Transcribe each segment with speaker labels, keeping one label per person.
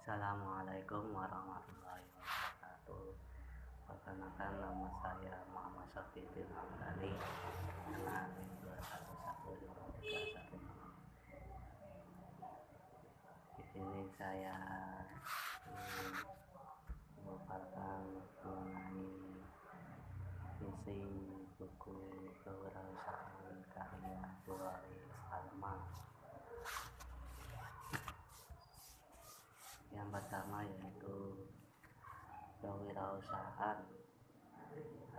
Speaker 1: Assalamualaikum warahmatullahi wabarakatuh. Perkenalkan, nama saya Muhammad Syafiqin Hamdani dengan NIM 2115316. Di sini saya ingin memaparkan mengenai isi buku kewirausahaan karya Bukhari Alma. Yang pertama yaitu kewirausahaan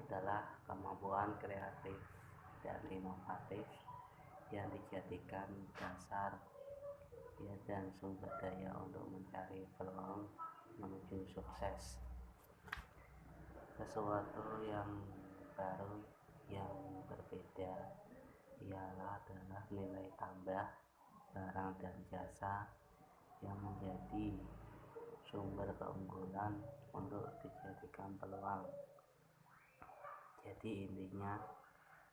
Speaker 1: adalah kemampuan kreatif dan inovatif yang dijadikan dasar dan sumber daya untuk mencari peluang menuju sukses. Sesuatu yang baru yang berbeda ialah adalah nilai tambah barang dan jasa yang menjadi sumber keunggulan untuk dijadikan peluang. Jadi intinya,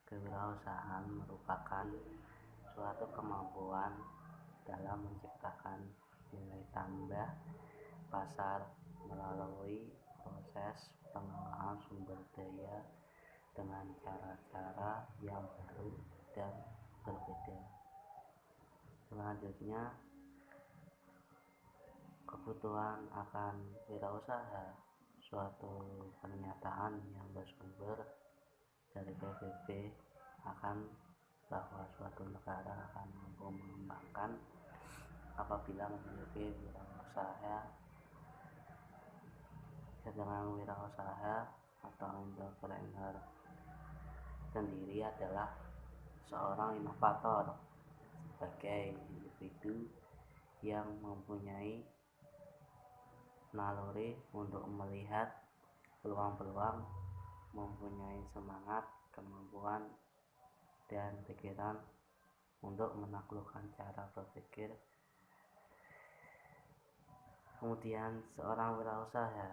Speaker 1: kewirausahaan merupakan suatu kemampuan dalam menciptakan nilai tambah pasar melalui proses pengelolaan sumber daya dengan cara-cara yang baru dan berbeda. Selanjutnya, kebutuhan akan wirausaha, suatu pernyataan yang bersumber dari PBB akan bahwa suatu negara akan mampu mengembangkan apabila memiliki wirausaha. Sedangkan wirausaha atau entrepreneur sendiri adalah seorang inovator sebagai individu yang mempunyai naluri untuk melihat peluang-peluang, mempunyai semangat, kemampuan, dan pikiran untuk menaklukkan cara berpikir. Kemudian seorang wirausaha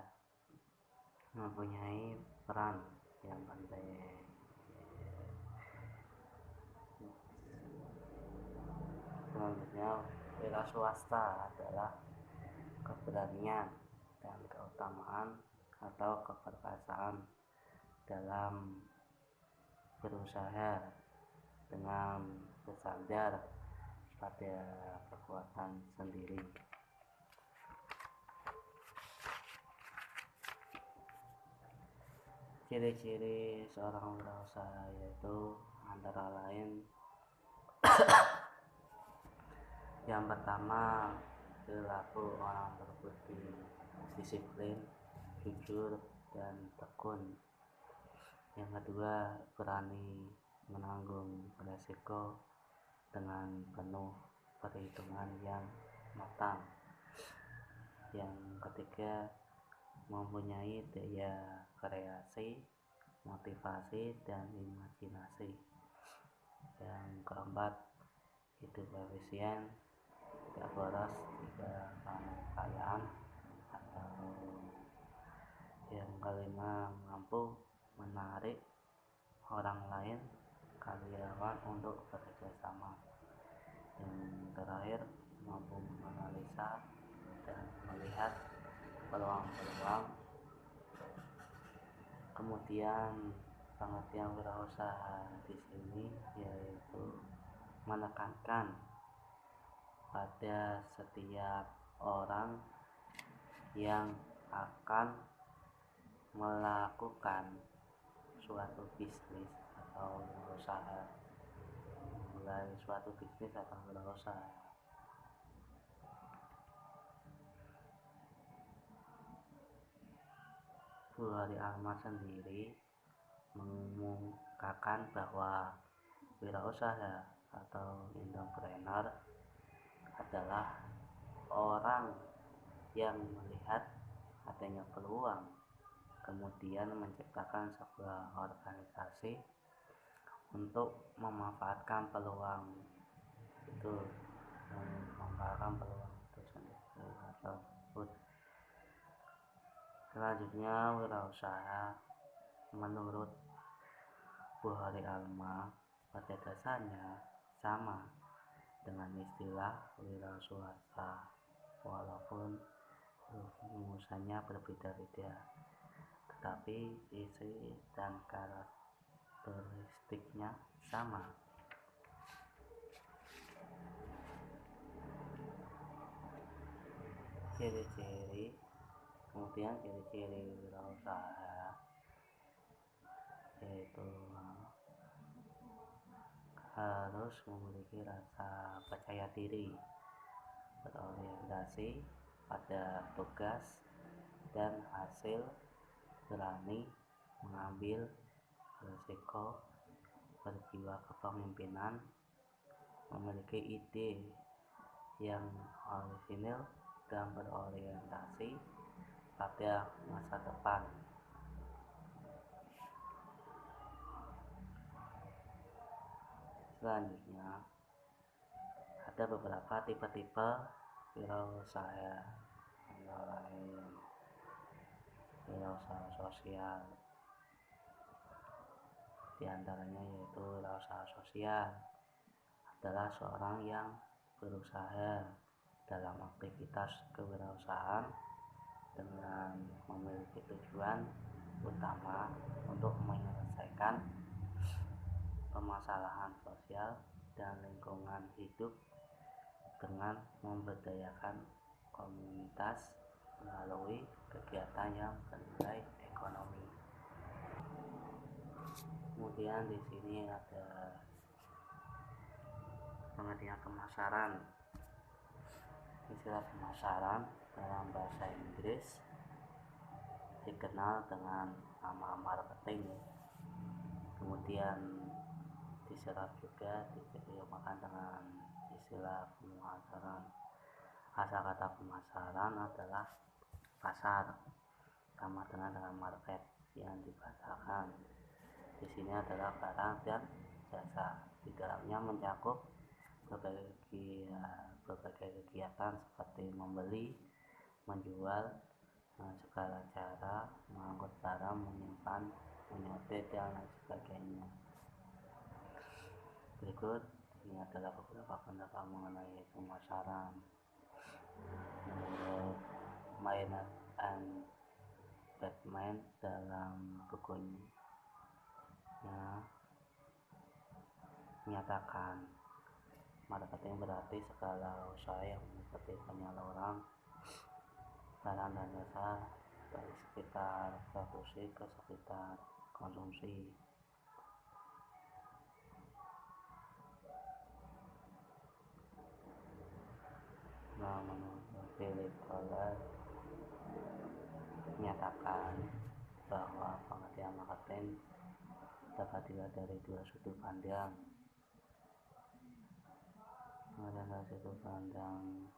Speaker 1: mempunyai peran yang penting. Selanjutnya, wira swasta adalah keberanian dan keutamaan atau keperkasaan dalam berusaha dengan bersandar pada kekuatan sendiri. Ciri-ciri seorang wirausaha yaitu antara lain yang pertama, perilaku orang berbudi disiplin, jujur, dan tekun. Yang kedua, berani menanggung resiko dengan penuh perhitungan yang matang. Yang ketiga, mempunyai daya kreasi, motivasi, dan imajinasi. Yang keempat, hidup efisien, tidak boros, tidak kekayaan. Atau yang kelima, mampu menarik orang lain, karyawan untuk bekerja sama. Yang terakhir, mampu menganalisa dan melihat peluang-peluang. Kemudian pengertian wirausaha di sini yaitu menekankan pada setiap orang yang akan melakukan suatu bisnis atau usaha, mulai suatu bisnis atau usaha. Bukhari Alma sendiri mengumumkan bahwa wirausaha atau entrepreneur adalah orang yang melihat adanya peluang, kemudian menciptakan sebuah organisasi untuk memanfaatkan peluang itu, tersebut. Selanjutnya, wirausaha menurut Bukhari Alma pada dasarnya sama dengan istilah wira swasta, walaupun rumusannya berbeda-beda, tetapi isi dan karakteristiknya sama. Ciri-ciri, kemudian ciri-ciri wirausaha yaitu harus memiliki rasa percaya diri, berorientasi pada tugas dan hasil, berani mengambil risiko, berjiwa kepemimpinan, memiliki ide yang orisinil dan berorientasi pada masa depan. Selanjutnya, ada beberapa tipe-tipe wirausaha, antara lain wirausaha sosial. Di antaranya yaitu wirausaha sosial adalah seorang yang berusaha dalam aktivitas kewirausahaan dengan memiliki tujuan utama untuk menyelesaikan permasalahan sosial dan lingkungan hidup dengan memberdayakan komunitas melalui kegiatan yang bernilai ekonomi. Kemudian di sini ada pengertian pemasaran. Istilah pemasaran dalam bahasa Inggris dikenal dengan nama marketing. Kemudian diserap juga diterjemahkan dengan istilah pemasaran. Asal kata pemasaran adalah pasar, sama dengan market yang dipasarkan. Di sini adalah barang dan jasa. Di dalamnya mencakup berbagai kegiatan seperti membeli, menjual, segala cara mengangkut barang, menyimpan, menyortir, dan lain sebagainya. Berikut ini adalah beberapa pendapat mengenai pemasaran. Menurut Maynard and Batman dalam bukunya menyatakan marketing berarti segala usaha yang meliputi penyaluran barang dan jasa dari sekitar produksi ke sekitar konsumsi. Nah, menurut Philip Kohler menyatakan bahwa pengertian marketing dapat dilihat dari dua sudut pandang. Dari sudut pandang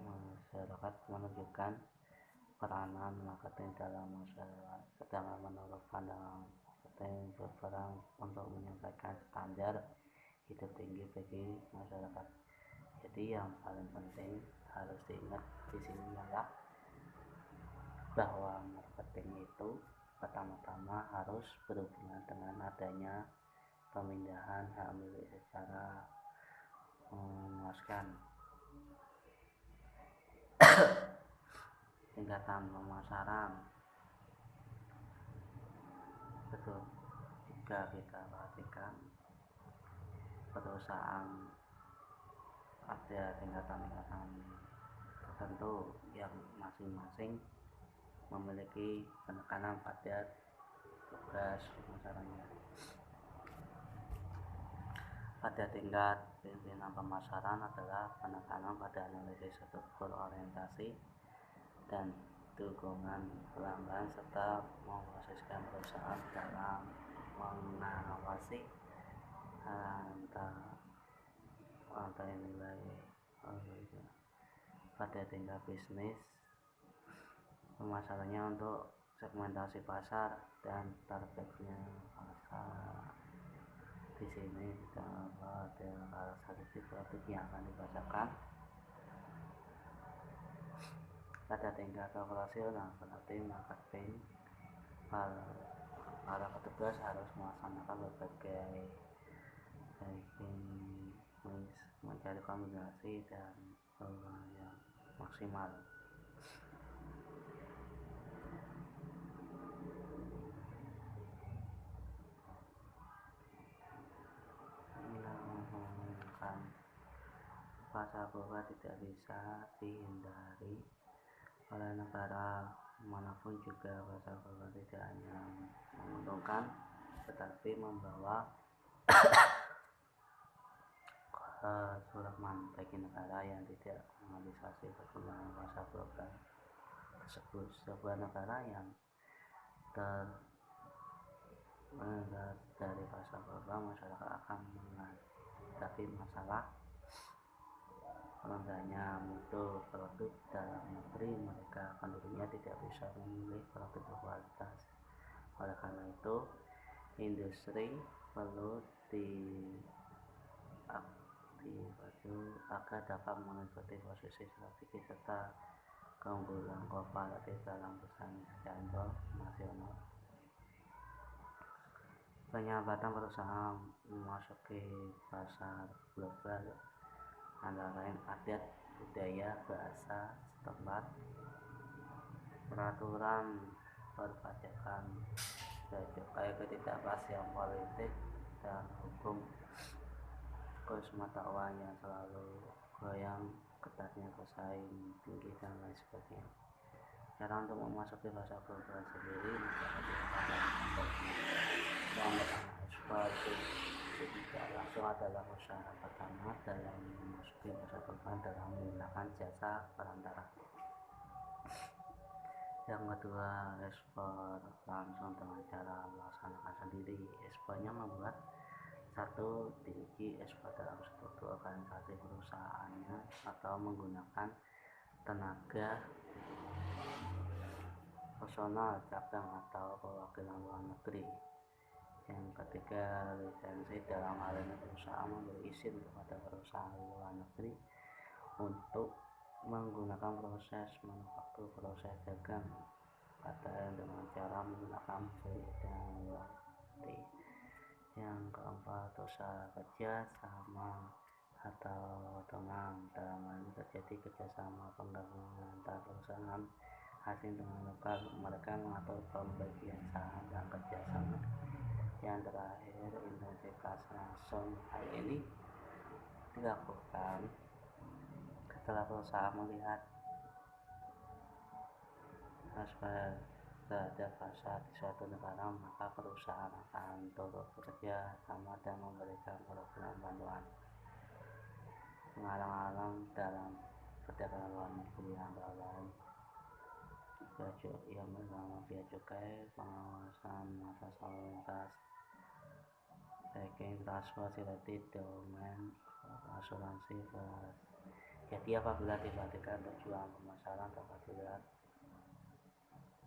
Speaker 1: masyarakat menunjukkan peranan marketing dalam masyarakat, sedangkan menurut pandangan marketing berperan untuk menyampaikan standar hidup tinggi bagi masyarakat. Jadi yang paling penting harus diingat di sini adalah bahwa marketing itu pertama-tama harus berhubungan dengan adanya pemindahan hak milik secara memuaskan. Tingkatan pemasaran. Betul, jika kita perhatikan perusahaan ada tingkatan-tingkatan tertentu yang masing-masing memiliki penekanan pada tugas pemasarannya. Pada tingkat pimpinan pemasaran adalah penekanan pada analisis struktur orientasi dan dukungan pelanggan serta memposisikan perusahaan dalam mengawasi rantai nilai. Pada tingkat bisnis, pemasarannya untuk segmentasi pasar dan targetnya pasar. Di sini kita ada karakteristik produk yang akan dibacakan. Pada tingkat operasional, berarti marketing, para petugas harus melaksanakan berbagai mencari kombinasi dan yang maksimal maksimal. Menggunakan pasar global tidak bisa dihindari oleh negara manapun juga. Pasar global tidak hanya menguntungkan tetapi membawa kesultanan bagi negara yang tidak mengantisipasi perkembangan pasar global tersebut. Sebuah negara yang terhindar dari pasar global, masyarakat akan menghadapi masalah rendahnya mutu produk dalam negeri. Mereka penduduknya tidak bisa memilih produk berkualitas. Oleh karena itu, industri perlu diaktifasi agar dapat mengikuti posisi strategis serta keunggulan komparatif dalam bersaing secara internasional. Penyambatan perusahaan memasuki pasar global antara lain adat, budaya, bahasa setempat, peraturan perpajakan, cukai, ketidakpastian politik dan hukum, pengetahuan yang selalu goyang, ketatnya pesaing tinggi dan lain sebagainya. Cara untuk memasuki pasar global sendiri, negara tidak ekspor tidak langsung adalah usaha pertama dalam memasuki pasar global dalam menggunakan jasa perantara. Yang kedua, ekspor langsung dengan cara melaksanakan sendiri. Ekspornya membuat satu diuji ekspor dalam struktur organisasi perusahaannya atau menggunakan tenaga personal cabang atau perwakilan luar negeri. Yang ketiga, lisensi. Dalam hal ini perusahaan memberi izin kepada perusahaan luar negeri untuk menggunakan proses manufaktur, proses dagang atau dengan cara menggunakan BPOT. Yang keempat, usaha kerja sama atau tenang. Dalam hal ini terjadi kerjasama penggabungan antar perusahaan asing dengan lokal. Mereka mengatur pembagian saham dan kerjasama. Yang terakhir, identifikasi langsung. Hal ini dilakukan setelah perusahaan melihat aspek terhadap pasar di suatu negara, maka perusahaan akan turut bekerja sama dan memberikan program bantuan penghalang-halang dalam perdagangan luar negeri, antara lain yang pertama biaya cukai, pengawasan masa lalu lintas, banking, transportasi, domain, asuransi, jadi apabila diperhatikan tujuan pemasaran dapat dilihat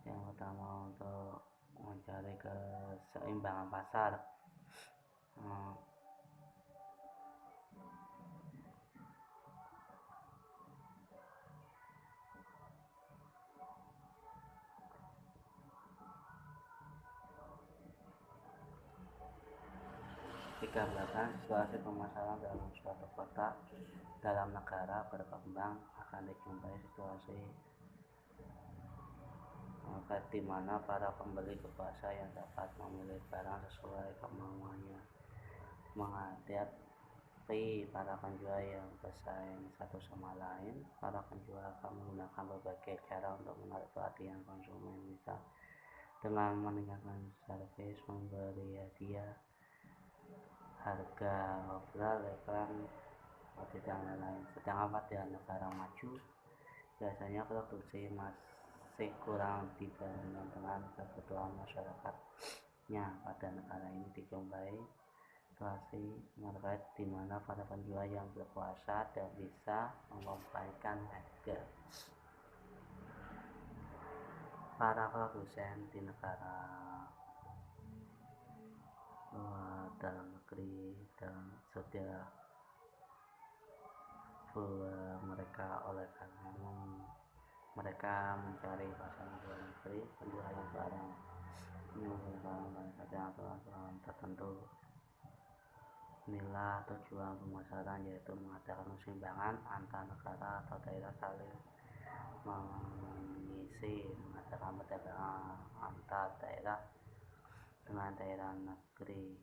Speaker 1: yang utama untuk mencari keseimbangan pasar. Digambarkan situasi pemasaran dalam suatu kota dalam negara berkembang akan dijumpai situasi di mana para pembeli berkuasa yang dapat memilih barang sesuai kemauannya menghadapi para penjual yang bersaing satu sama lain. Para penjual akan menggunakan berbagai cara untuk menarik perhatian konsumen, misal dengan meningkatkan servis, memberi hadiah, harga obral, iklan, dan lain-lain. Sedangkan pada negara maju biasanya produksi masih kurang dibandingkan dengan kebutuhan masyarakatnya. Pada negara ini dijumpai situasi market di mana para penjual yang berkuasa dan bisa mengompaikan harga. Para produsen di negara dalam negeri dan sudah mereka oleh karena mereka mencari pasar luar negeri, penjualan barang menggunakan aturan tertentu. Inilah tujuan pemasaran, yaitu mengadakan keseimbangan antar negara atau daerah saling mengisi mengadakan perdagangan antar daerah dengan daerah negeri.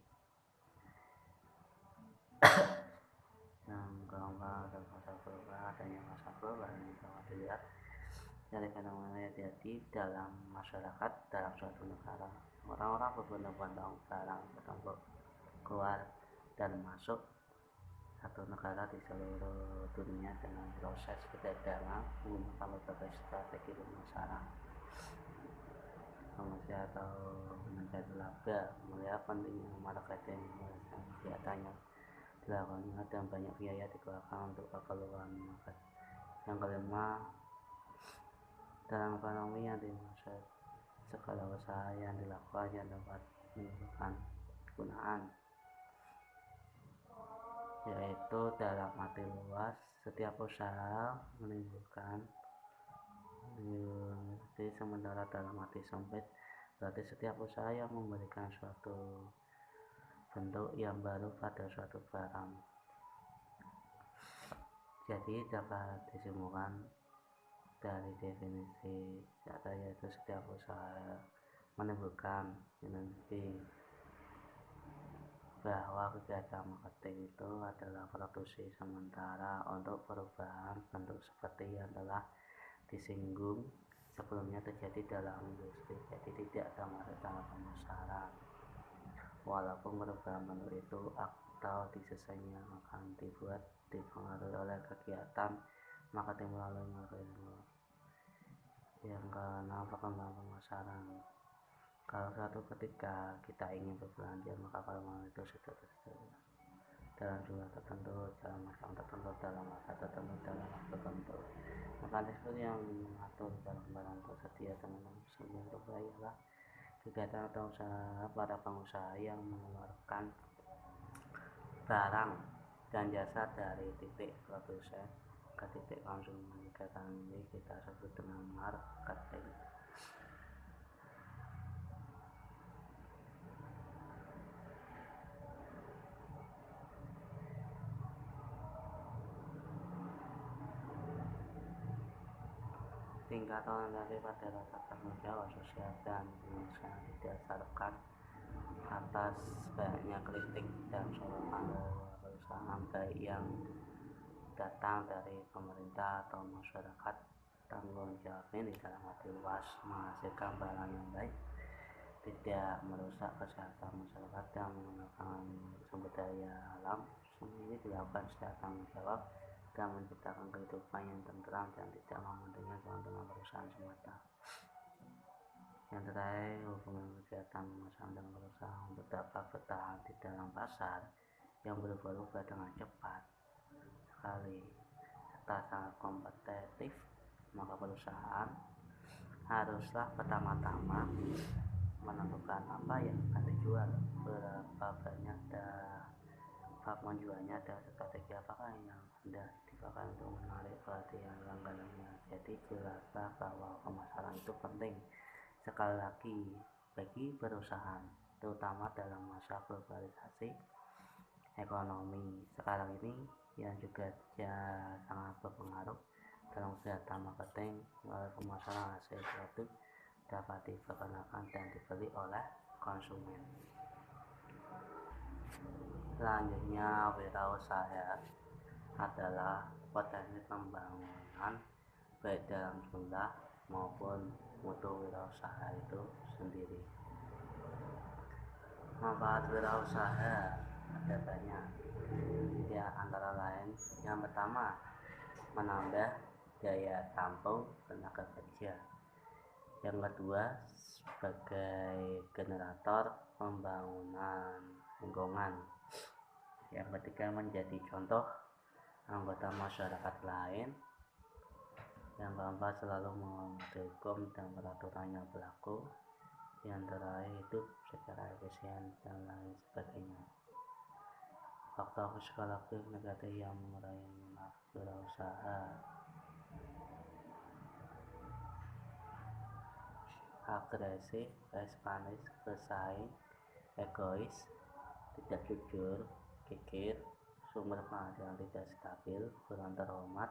Speaker 1: Yang keempat adalah masa global. Adanya masa global ini dapat dilihat dari fenomena yang terjadi dalam masyarakat dalam suatu negara. Orang-orang berbondong-bondong barang bertumpuk keluar dan masuk satu negara di seluruh dunia dengan proses perdagangan menggunakan berbagai strategi pemasaran komersial atau menjadi laba. Melihat pentingnya marketing kegiatannya dilakukannya dan banyak biaya dikeluarkan untuk keperluan market. Yang kelima, dalam ekonomi yang dimaksud segala usaha yang dilakukan yang dapat menimbulkan kegunaan, yaitu dalam arti luas setiap usaha menimbulkan, sementara dalam arti sempit berarti setiap usaha yang memberikan suatu bentuk yang baru pada suatu barang. Jadi dapat disimpulkan dari definisi kata yaitu setiap usaha menimbulkan energi, bahwa kegiatan marketing itu adalah produksi sementara untuk perubahan bentuk seperti yang telah disinggung sebelumnya terjadi dalam industri. Jadi tidak termasuk dalam pemasaran, walaupun perubahan bentuk itu atau disesuainya akan dipengaruhi oleh kegiatan marketing melalui marketing. Yang keenam, perkembangan pemasaran. Kalau suatu ketika kita ingin berbelanja, maka perkembangan itu sudah terjadi dalam jumlah tertentu, dalam masa tertentu, dalam masa tertentu, dalam waktu tertentu. Mekanisme yang mengatur barang-barang tersedia dengan sebelum berubah ialah kegiatan atau usaha para pengusaha yang mengeluarkan barang dan jasa dari titik produsen ke titik konsumen. Kegiatan ini kita sebut dengan marketing. Tingkat orientasi pada rasa tanggung jawab sosial dan yang didasarkan atas banyaknya kritik dan sorotan dari perusahaan baik yang datang dari pemerintah atau masyarakat. Tanggung jawab ini dalam arti luas menghasilkan barang yang baik, tidak merusak kesehatan masyarakat dan menggunakan sumber daya alam. Semua ini dilakukan secara tanggung jawab dan menciptakan kehidupan yang tentram dan tidak mementingkan keuntungan perusahaan semata. Yang terakhir, hubungan kegiatan pemasaran dengan perusahaan untuk dapat bertahan di dalam pasar yang berubah-ubah dengan cepat sekali serta sangat kompetitif, maka perusahaan haruslah pertama-tama menentukan apa yang akan dijual, berapa banyak dapat menjualnya, dan strategi apakah yang hendak dipakai untuk menarik perhatian langganannya. Jadi jelaslah bahwa pemasaran itu penting sekali lagi bagi perusahaan, terutama dalam masa globalisasi ekonomi sekarang ini yang juga sangat berpengaruh dalam kegiatan marketing. Melalui pemasaran hasil produk dapat diperkenalkan dan dibeli oleh konsumen. Selanjutnya, wirausaha adalah potensi pembangunan baik dalam jumlah maupun mutu wirausaha itu sendiri. Manfaat wirausaha ada banyak, ya antara lain yang pertama, menambah daya tampung tenaga kerja. Yang kedua, sebagai generator pembangunan lingkungan. Yang ketiga, menjadi contoh anggota masyarakat lain. Yang keempat, selalu menghormati hukum dan peraturan yang berlaku. Yang terakhir, hidup secara efisien dan lain sebagainya. Faktor psikologis negatif yang mengurangi minat wirausaha: agresif, panis, bersaing, egois, tidak jujur, kikir, sumber penghasilan tidak stabil, kurang terhormat,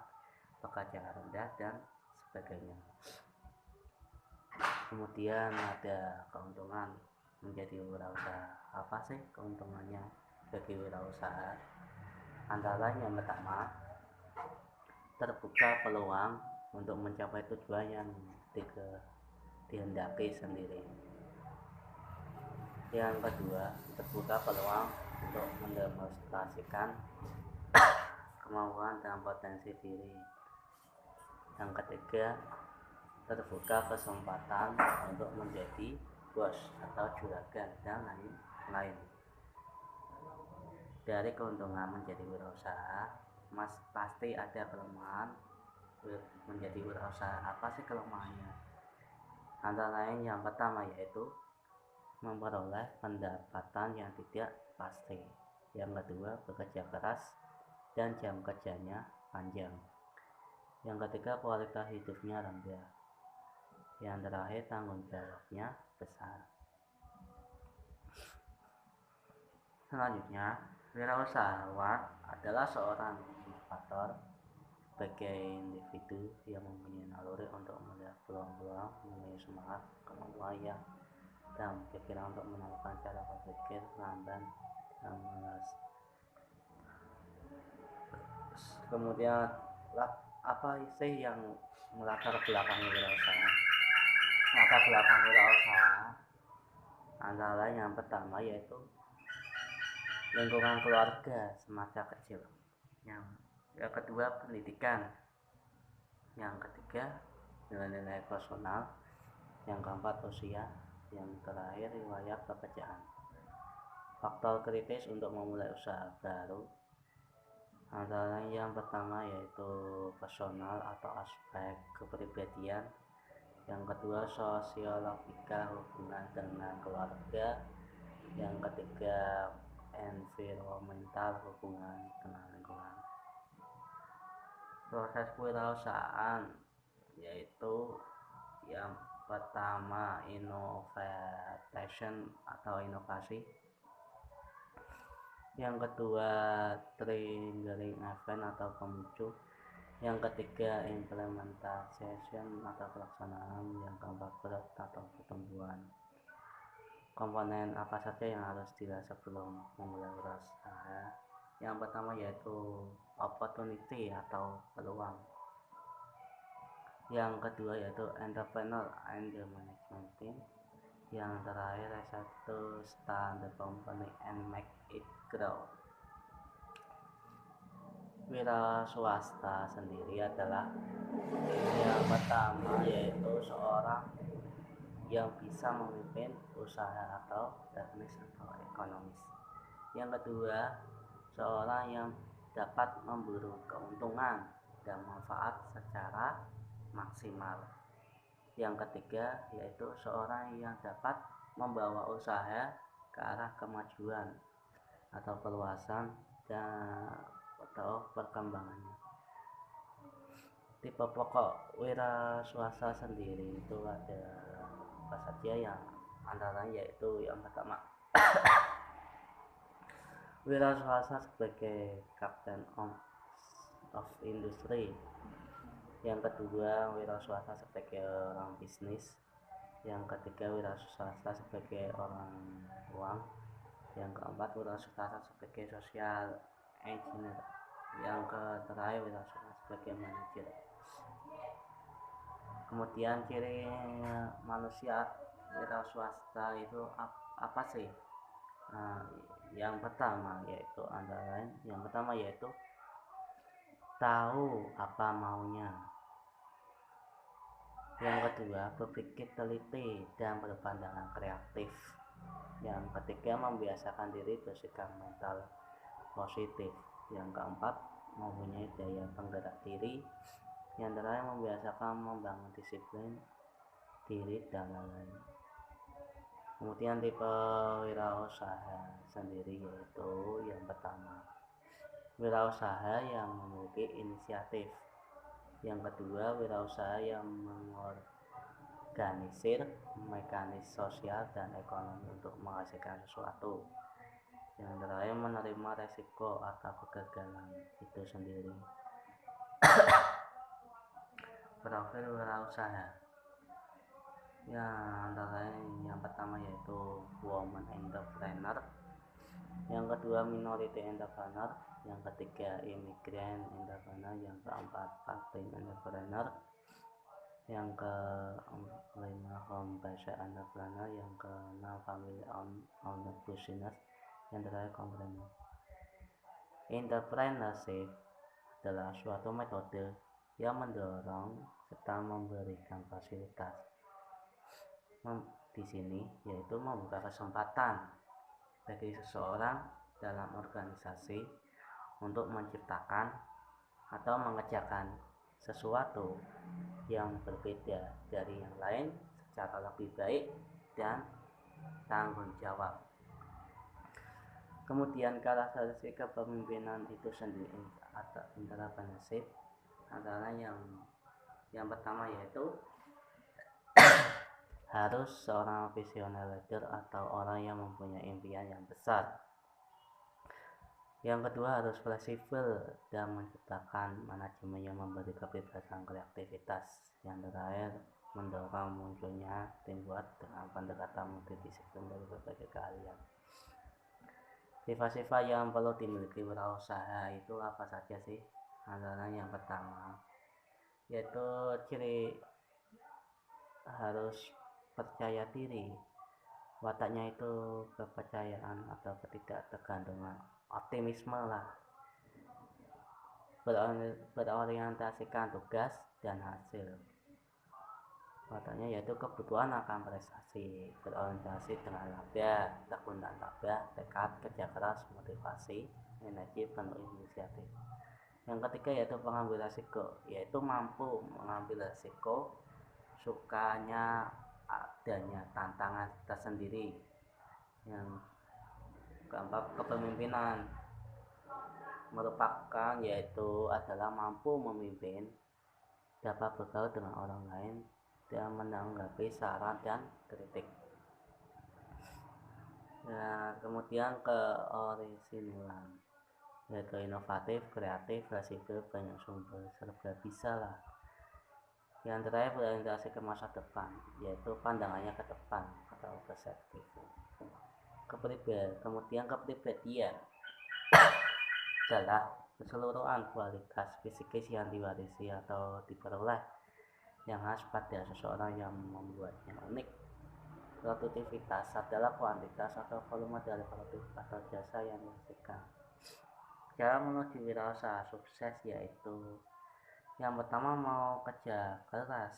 Speaker 1: pekerjaan rendah, dan sebagainya. Kemudian ada keuntungan menjadi wirausaha. Apa sih keuntungannya bagi wirausaha? Antara yang pertama, terbuka peluang untuk mencapai tujuan yang dihendaki sendiri. Yang kedua, terbuka peluang untuk mendemonstrasikan kemampuan dan potensi diri. Yang ketiga, terbuka kesempatan untuk menjadi bos atau juragan dan lain-lain. Dari keuntungan menjadi wirausaha, pasti ada kelemahan menjadi wirausaha. Apa sih kelemahannya? Antara lain yang pertama yaitu memperoleh pendapatan yang tidak pasti. Yang kedua, bekerja keras dan jam kerjanya panjang. Yang ketiga, kualitas hidupnya rendah. Yang terakhir, tanggung jawabnya besar. Selanjutnya, wirausahawan adalah seorang inovator sebagai individu yang mempunyai naluri untuk melihat peluang-peluang, mempunyai semangat, kemampuan dan pikiran untuk menemukan cara berpikir lamban dan malas. Kemudian apa sih yang melatar belakang wirausaha? Latar belakang wirausaha antara lain yang pertama yaitu lingkungan keluarga semasa kecil. Yang kedua, pendidikan. Yang ketiga, nilai-nilai personal. Yang keempat, usia. Yang terakhir, riwayat pekerjaan. Faktor kritis untuk memulai usaha baru antara lain yang pertama yaitu personal atau aspek kepribadian. Yang kedua, sosiologika, hubungan dengan keluarga. Yang ketiga, environmental, hubungan dengan lingkungan. Proses kewirausahaan yaitu yang pertama, innovation atau inovasi. Yang kedua, triggering event atau pemicu. Yang ketiga, implementation atau pelaksanaan. Yang keempat, growth atau pertumbuhan. Komponen apa saja yang harus dilihat sebelum memulai wirausaha? Yang pertama yaitu opportunity atau peluang. Yang kedua yaitu entrepreneur and the management team. Yang terakhir satu, start the company and make it grow. Wira swasta sendiri adalah yang pertama yaitu seorang yang bisa memimpin usaha atau teknis atau ekonomis. Yang kedua, seorang yang dapat memburu keuntungan dan manfaat secara maksimal. Yang ketiga yaitu seorang yang dapat membawa usaha ke arah kemajuan atau perluasan dan atau perkembangannya. Tipe pokok wira swasta sendiri itu ada apa saja, yang antara yaitu yang pertama wira swasta sebagai captain of industry. Yang kedua, wira swasta sebagai orang bisnis. Yang ketiga, wira swasta sebagai orang uang. Yang keempat, wira swasta sebagai social engineer. Yang terakhir, wira swasta sebagai manajer. Kemudian ciri manusia wira swasta itu apa sih? Yang pertama yaitu tahu apa maunya. Yang kedua, berpikir teliti dan berpandangan kreatif. Yang ketiga, membiasakan diri bersikap mental positif. Yang keempat, mempunyai daya penggerak diri. Yang terakhir, membiasakan membangun disiplin diri dan lain-lain. Kemudian tipe wirausaha sendiri yaitu yang pertama, wirausaha yang memiliki inisiatif. Yang kedua, wirausaha yang mengorganisir mekanisme sosial dan ekonomi untuk menghasilkan sesuatu. Yang terakhir, menerima resiko atau kegagalan itu sendiri. profil wirausaha. Antara yang pertama yaitu woman entrepreneur, yang kedua minority entrepreneur, yang ketiga immigrant entrepreneur, yang keempat part-time entrepreneur, yang kelima home based entrepreneur, yang keenam family owned business, yang terakhir company. Entrepreneurship adalah suatu metode yang mendorong serta memberikan fasilitas di sini, yaitu membuka kesempatan bagi seseorang dalam organisasi untuk menciptakan atau mengerjakan sesuatu yang berbeda dari yang lain secara lebih baik dan tanggung jawab. Kemudian karakteristik kepemimpinan itu sendiri atau entrepreneurship adalah yang pertama yaitu harus seorang visionary leader atau orang yang mempunyai impian yang besar. Yang kedua harus fleksibel dan menciptakan manajemen yang memberi kebebasan kreativitas. Yang terakhir mendorong munculnya teamwork dengan pendekatan multidisiplin dari berbagai keahlian. Sifat-sifat yang perlu dimiliki wirausaha itu apa saja sih? Adalah yang pertama yaitu ciri harus percaya diri, wataknya itu kepercayaan atau ketidaktergantungan, optimisme lah, berorientasikan tugas dan hasil. Wataknya yaitu kebutuhan akan prestasi, berorientasi dengan laba, tekun dan tabah, tekad, kerja keras, motivasi, energi, penuh inisiatif. Yang ketiga yaitu pengambil resiko, yaitu mampu mengambil resiko, sukanya adanya tantangan tersendiri. Yang keempat kepemimpinan merupakan yaitu adalah mampu memimpin, dapat bergaul dengan orang lain dan menanggapi saran dan kritik. Kemudian keoriginalan yaitu inovatif, kreatif, fleksibel, banyak sumber, serba bisa lah. Yang terakhir berorientasi ke masa depan, yaitu pandangannya ke depan atau perspektif. Kemudian kepribadian adalah keseluruhan kualitas psikis yang diwarisi atau diperoleh yang khas pada seseorang yang membuatnya unik. Produktivitas adalah kuantitas atau volume dari produk atau jasa yang dihasilkan. Cara menuju wirausaha sukses yaitu yang pertama mau kerja keras.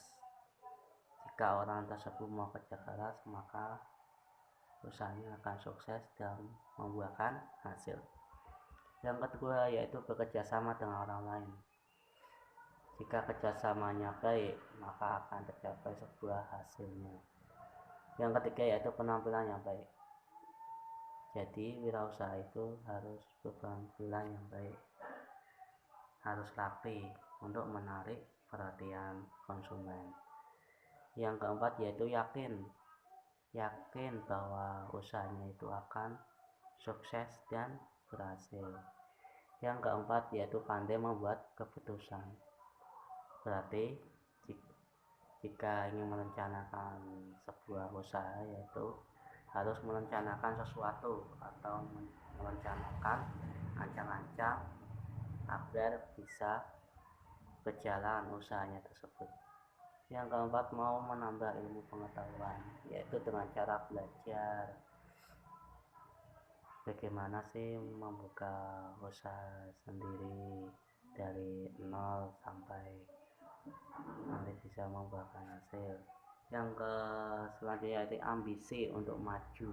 Speaker 1: Jika orang tersebut mau kerja keras, maka usahanya akan sukses dan membuahkan hasil. Yang kedua yaitu bekerja sama dengan orang lain. Jika kerjasamanya baik, maka akan tercapai sebuah hasilnya. Yang ketiga yaitu penampilan yang baik. Jadi wirausaha itu harus berpenampilan yang baik, harus rapi untuk menarik perhatian konsumen. Yang keempat yaitu yakin bahwa usahanya itu akan sukses dan berhasil. Yang keempat yaitu pandai membuat keputusan. Berarti jika ingin merencanakan sebuah usaha yaitu harus merencanakan sesuatu atau merencanakan ancang-ancang agar bisa berjalan usahanya tersebut. Yang keempat mau menambah ilmu pengetahuan, yaitu dengan cara belajar bagaimana sih membuka usaha sendiri dari nol sampai nanti bisa membuahkan hasil. Yang selanjutnya yaitu ambisi untuk maju.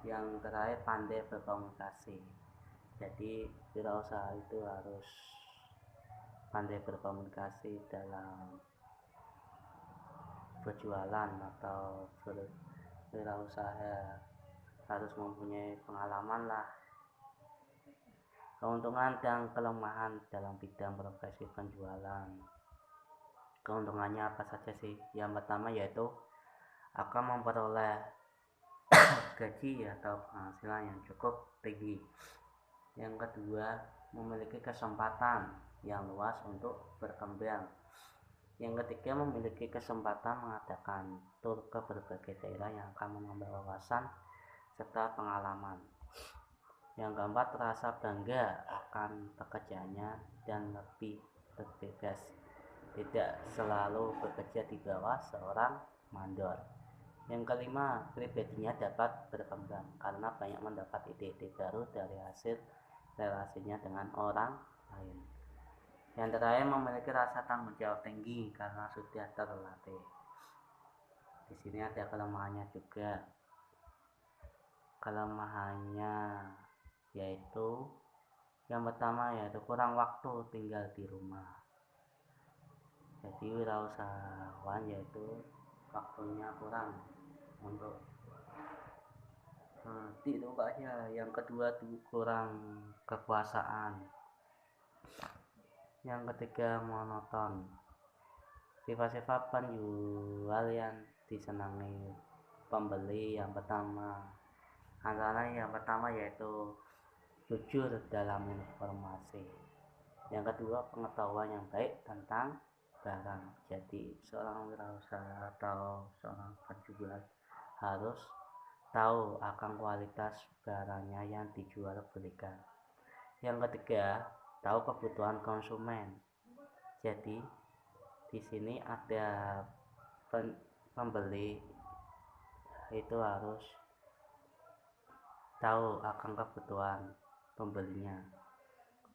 Speaker 1: Yang terakhir pandai berkomunikasi. Jadi wirausaha itu harus pandai berkomunikasi dalam berjualan atau berwirausaha, harus mempunyai pengalaman lah. Keuntungan dan kelemahan dalam bidang profesi penjualan. Keuntungannya apa saja sih? Yang pertama yaitu akan memperoleh gaji atau penghasilan yang cukup tinggi. Yang kedua memiliki kesempatan yang luas untuk berkembang. Yang ketiga, memiliki kesempatan mengadakan tur ke berbagai daerah yang akan menambah wawasan serta pengalaman. Yang keempat, rasa bangga akan pekerjaannya dan lebih berbebas, tidak selalu bekerja di bawah seorang mandor. Yang kelima, pribadinya dapat berkembang karena banyak mendapat ide-ide baru dari hasil relasinya dengan orang lain. Yang terakhir, memiliki rasa tanggung jawab tinggi karena sudah terlatih. Di sini ada kelemahannya juga. Kelemahannya yaitu yang pertama yaitu kurang waktu tinggal di rumah. Jadi wirausahawan yaitu waktunya kurang untuk di rumahnya. Yang kedua itu kurang kekuasaan. Yang ketiga, monoton. Sifat-sifat penjual yang disenangi pembeli yang pertama yaitu jujur dalam informasi. Yang kedua, pengetahuan yang baik tentang barang. Jadi seorang wirausaha atau seorang penjual harus tahu akan kualitas barangnya yang dijual belikan. Yang ketiga, tahu kebutuhan konsumen. Jadi di sini ada pembeli itu harus tahu akan kebutuhan pembelinya.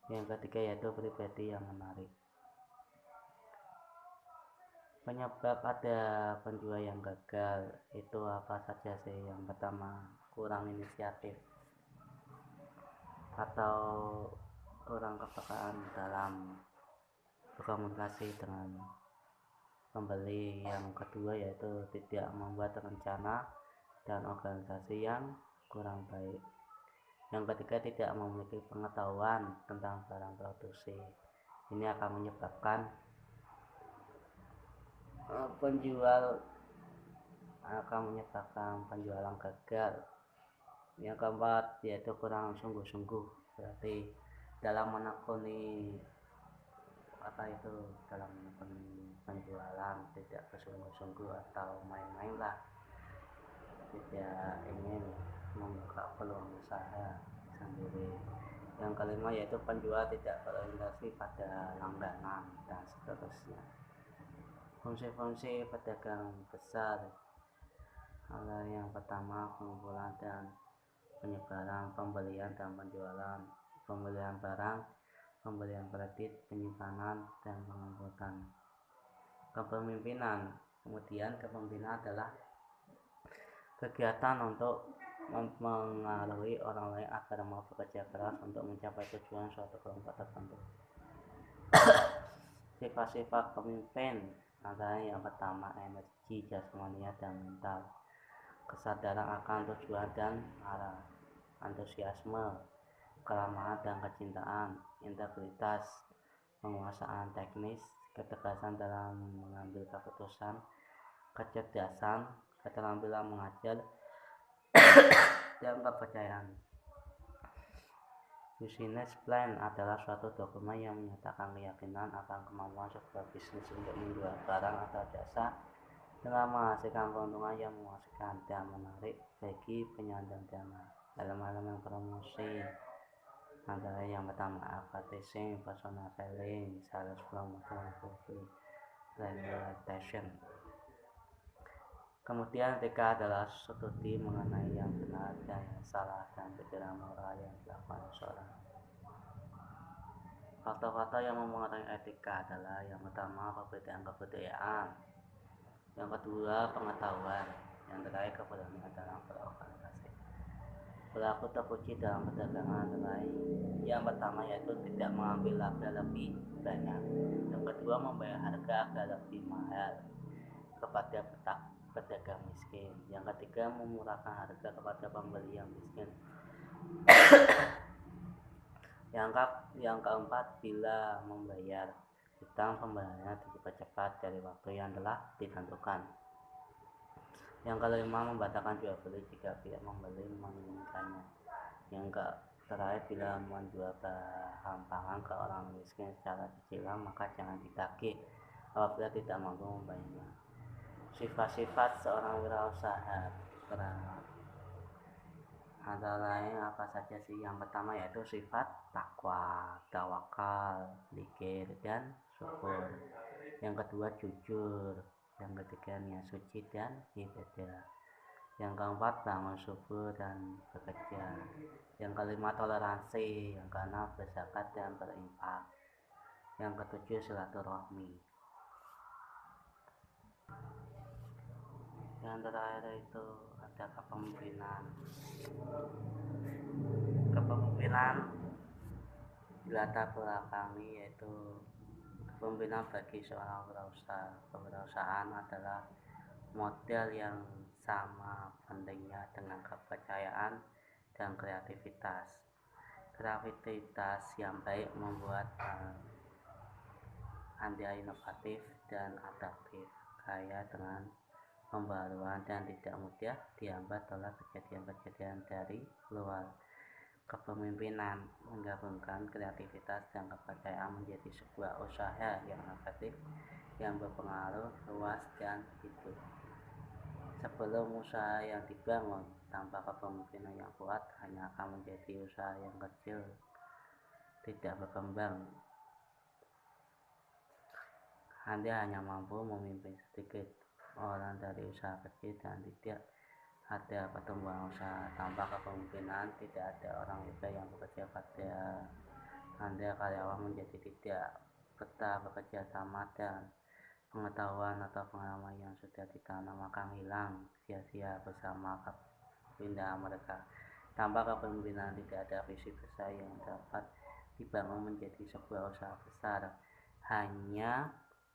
Speaker 1: Yang ketiga yaitu pribadi yang menarik. Penyebab ada penjual yang gagal itu apa saja sih? Yang pertama, kurang inisiatif atau kurang kepekaan dalam berkomunikasi dengan pembeli. Yang kedua yaitu tidak membuat rencana dan organisasi yang kurang baik. Yang ketiga, tidak memiliki pengetahuan tentang barang produksi. Ini akan menyebabkan penjualan gagal. Yang keempat yaitu kurang sungguh-sungguh, berarti dalam menekuni dalam penjualan tidak bersungguh-sungguh atau main-main lah, tidak ingin membuka peluang usaha sendiri. Yang kelima yaitu penjual tidak berorientasi pada langganan dan seterusnya. Fungsi-fungsi pedagang besar adalah yang pertama, pengumpulan dan penyebaran, pembelian dan penjualan, pembelian barang, pembelian kredit, penyimpanan dan pengangkutan. Kepemimpinan. Kemudian kepemimpinan adalah kegiatan untuk mempengaruhi orang lain agar mau bekerja keras untuk mencapai tujuan suatu kelompok tertentu. Sifat-sifat pemimpin adalah yang pertama, energi jasmani dan mental, kesadaran akan tujuan dan arah, antusiasme, keramahan dan kecintaan, integritas, penguasaan teknis, ketegasan dalam mengambil keputusan, kecerdasan, keterampilan mengajar, dan kepercayaan. Business plan adalah suatu dokumen yang menyatakan keyakinan akan kemampuan sebuah bisnis untuk menjual barang atau jasa dengan menghasilkan keuntungan yang memuaskan dan menarik bagi penyandang dana. Dalam elemen promosi adalah yang pertama, advertising, personal selling, sales promotion, remuneration. Kemudian ketiga adalah studi mengenai yang benar dan yang salah dan pikiran moral yang dilakukan seorang. Faktor-faktor yang mempengaruhi etika adalah yang pertama, perbedaan kebudayaan, yang kedua, pengetahuan, yang terakhir, keberanian dalam berorganisasi. Pelaku terpuji dalam perdagangan adalah yang pertama yaitu tidak mengambil laba lebih banyak, yang kedua, membayar harga agak lebih mahal kepada pedagang miskin, yang ketiga, memurahkan harga kepada pembeli yang miskin. Yang keempat, bila membayar hutang, pembayarannya dipercepat dari waktu yang telah ditentukan. Yang kelima, membatalkan jual beli jika pihak membeli menginginkannya. Yang Terakhir, bila menjual bahan pangan ke orang miskin secara cicilan, maka jangan ditagih apabila tidak mampu membayarnya. Sifat-sifat seorang wirausaha antara lain apa saja sih? Yang pertama yaitu sifat takwa, tawakal, zikir, dan syukur. Yang kedua jujur. Yang ketiga niat suci dan ibadah. Yang keempat bangun subuh dan bekerja. Yang kelima toleransi. Yang keenam berzakat dan berinfak. Yang ketujuh silaturahmi. Yang terakhir itu ada kepemimpinan. Kepemimpinan dilatar belakangi yaitu kepemimpinan bagi seorang wirausaha. Kewirausahaan adalah model yang sama pentingnya dengan kepercayaan dan kreativitas. Kreativitas yang baik membuat Anda inovatif dan adaptif, kaya dengan pembaruan dan tidak mudah dihambat oleh kejadian-kejadian dari luar. Kepemimpinan menggabungkan kreativitas dan kepercayaan menjadi sebuah usaha yang efektif, yang berpengaruh luas dan hidup. Sebelum usaha yang dibangun tanpa kepemimpinan yang kuat hanya akan menjadi usaha yang kecil, tidak berkembang. Anda hanya mampu memimpin sedikit orang dari usaha kecil dan tidak ada pertumbuhan usaha. Tanpa kepemimpinan tidak ada orang juga yang bekerja pada Anda. Karyawan menjadi tidak betah bekerja sama dan pengetahuan atau pengalaman yang sudah ditanam akan hilang sia-sia bersama kepindahan mereka. Tanpa kepemimpinan tidak ada visi besar yang dapat dibangun menjadi sebuah usaha besar. Hanya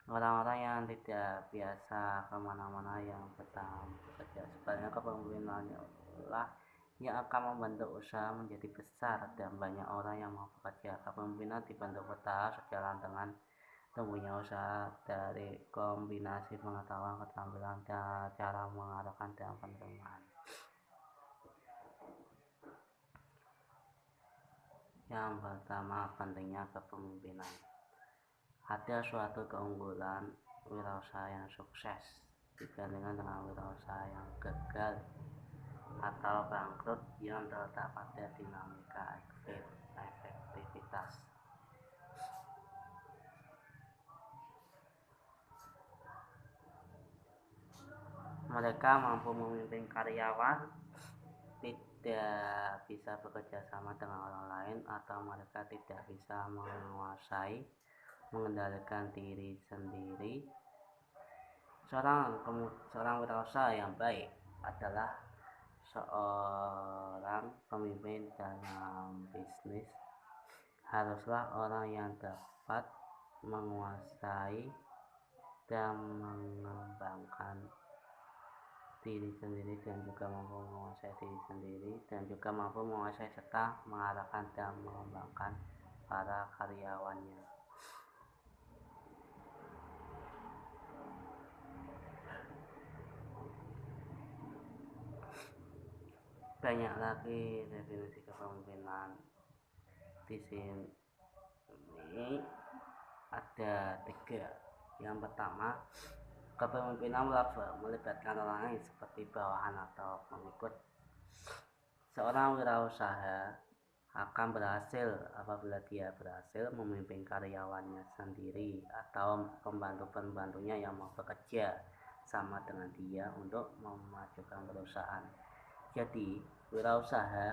Speaker 1: orang-orang yang tidak biasa kemana-mana yang betah bekerja. Sebaliknya kepemimpinannya lah yang akan membentuk usaha menjadi besar dan banyak orang yang mau bekerja. Kepemimpinan dibentuk betah sejalan dengan tumbuhnya usaha dari kombinasi pengetahuan, keterampilan, dan cara mengarahkan dan penerimaan. Yang pertama, pentingnya kepemimpinan. Ada suatu keunggulan wirausaha yang sukses dibandingkan dengan wirausaha yang gagal atau bangkrut yang terletak pada dinamika efektivitas. Mereka mampu memimpin karyawan, tidak bisa bekerja sama dengan orang lain, atau mereka tidak bisa mengendalikan diri sendiri. Seorang wirausaha yang baik adalah seorang pemimpin dalam bisnis. Haruslah orang yang dapat menguasai dan mengembangkan diri sendiri dan juga mampu menguasai diri sendiri dan juga mampu menguasai serta mengarahkan dan mengembangkan para karyawannya. Banyak lagi definisi kepemimpinan. Di sini ada 3. Yang pertama, kepemimpinan melibatkan orang lain seperti bawahan atau pengikut. Seorang wirausaha akan berhasil apabila dia berhasil memimpin karyawannya sendiri atau pembantu-pembantunya yang mau bekerja sama dengan dia untuk memajukan perusahaan. Jadi, wirausaha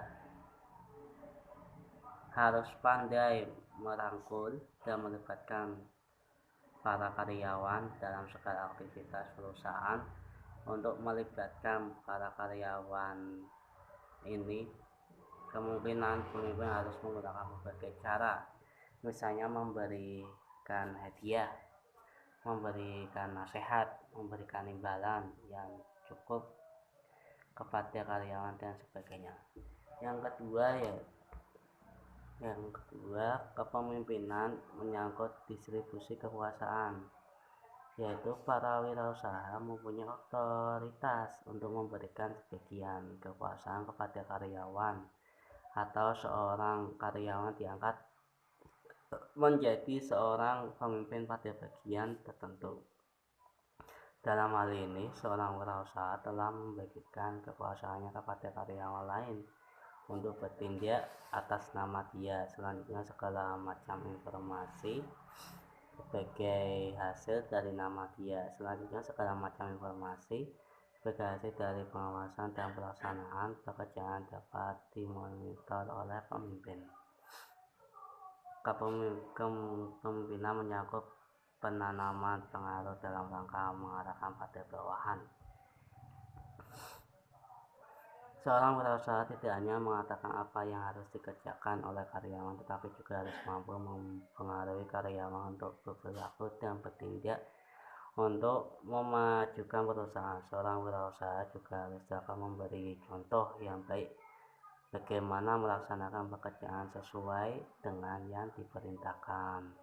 Speaker 1: harus pandai merangkul dan melibatkan para karyawan dalam segala aktivitas perusahaan. Untuk melibatkan para karyawan ini, kemungkinan pemimpin harus menggunakan berbagai cara, misalnya memberikan hadiah, memberikan nasihat, memberikan imbalan yang cukup kepada karyawan dan sebagainya. Yang kedua, kepemimpinan menyangkut distribusi kekuasaan, yaitu para wirausaha mempunyai otoritas untuk memberikan sebagian kekuasaan kepada karyawan atau seorang karyawan diangkat menjadi seorang pemimpin pada bagian tertentu. Dalam hal ini, seorang wirausaha telah membagikan kekuasaannya kepada karyawan lain untuk bertindak atas nama dia. Selanjutnya, segala macam informasi sebagai hasil dari nama dia. Selanjutnya, segala macam informasi sebagai hasil dari pengawasan dan pelaksanaan pekerjaan dapat dimonitor oleh pemimpin. Kepemimpinan menyangkut penanaman pengaruh dalam rangka mengarahkan pada bawahan. Seorang wirausaha tidak hanya mengatakan apa yang harus dikerjakan oleh karyawan, tetapi juga harus mampu mempengaruhi karyawan untuk berperilaku dan bertindak untuk memajukan perusahaan. Seorang wirausaha juga harus dapat memberi contoh yang baik bagaimana melaksanakan pekerjaan sesuai dengan yang diperintahkan.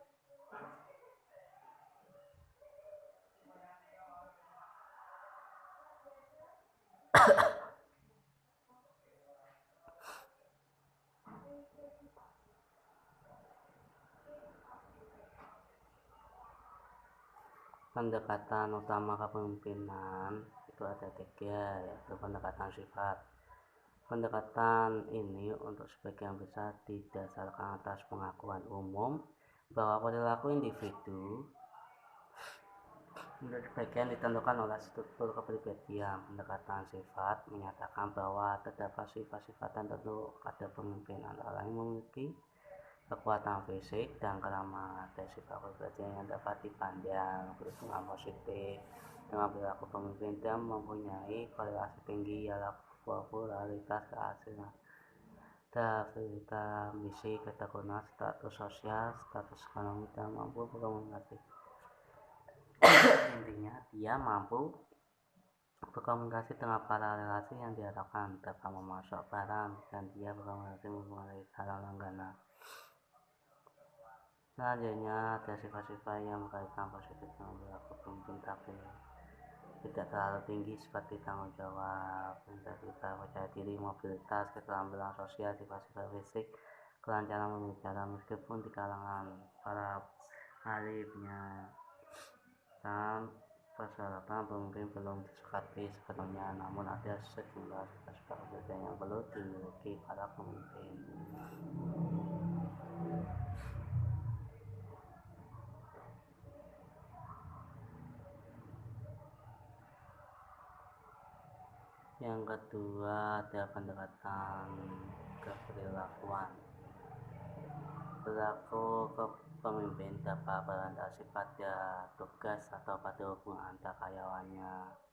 Speaker 1: Pendekatan utama kepemimpinan itu ada 3, yaitu pendekatan sifat. Pendekatan ini untuk sebagian besar didasarkan atas pengakuan umum bahwa perilaku individu untuk sebagian ditentukan oleh struktur kepribadian. Pendekatan sifat menyatakan bahwa terdapat sifat-sifat tertentu pada pemimpin, antara lain memiliki kekuatan fisik dan keramahan. Ada sifat kepribadian yang dapat dipandang berhubungan positif dengan perilaku pemimpin dan mempunyai korelasi tinggi, ialah popularitas, keahlian, stabilitas, misi, ketekunan, status sosial, status ekonomi, dan mampu berkomunikasi. Intinya, dia mampu berkomunikasi dengan para relasi yang diharapkan, dapat memasok barang, dan dia berkomunikasi mengenai calon langganan. Selanjutnya, ada sifat-sifat yang berkaitan positif dengan perilaku pemimpin tapi tidak terlalu tinggi, seperti tanggung jawab, integritas, percaya diri, mobilitas, keterampilan sosial, sifat-sifat fisik, kelancaran berbicara. Meskipun di kalangan para ahli dan persyaratan pemimpin belum disepakati sepenuhnya, namun ada sejumlah sifat-sifat kepribadian yang perlu dimiliki para pemimpin. Yang kedua, ada pendekatan keperilakuan. Perilaku pemimpin dapat berorientasi pada tugas atau pada hubungan antar karyawannya.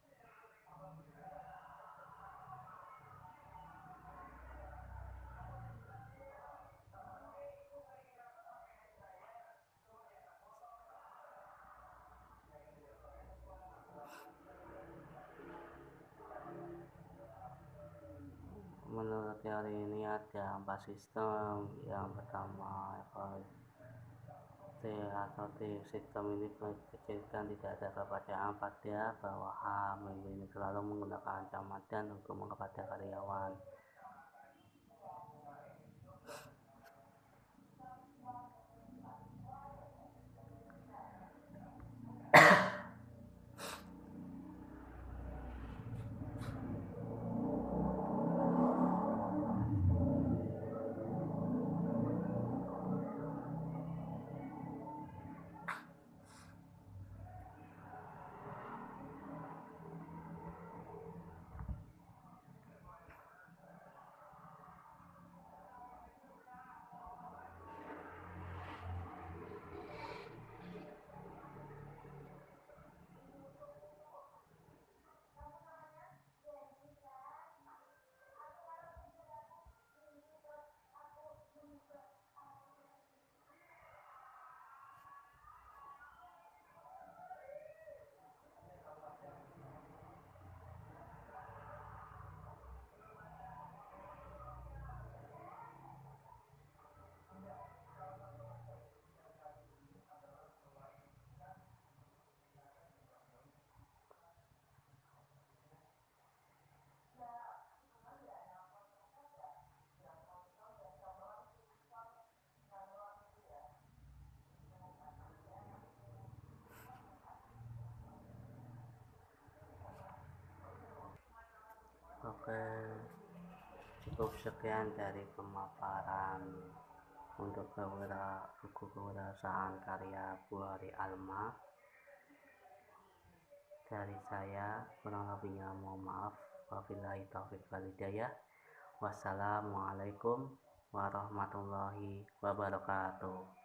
Speaker 1: Menurut teori ini ada 4 sistem. Yang pertama, T atau T. Sistem ini dikecilkan tidak ada kepercayaan pada bawahan. Pemimpin ini selalu menggunakan ancaman dan hukuman kepada karyawan. Oke, cukup sekian dari pemaparan untuk buku kewirausahaan karya Bu Hari Alma. Dari saya, kurang lebihnya mohon maaf. Wabillahi taufiq wal hidayah. Wassalamualaikum warahmatullahi wabarakatuh.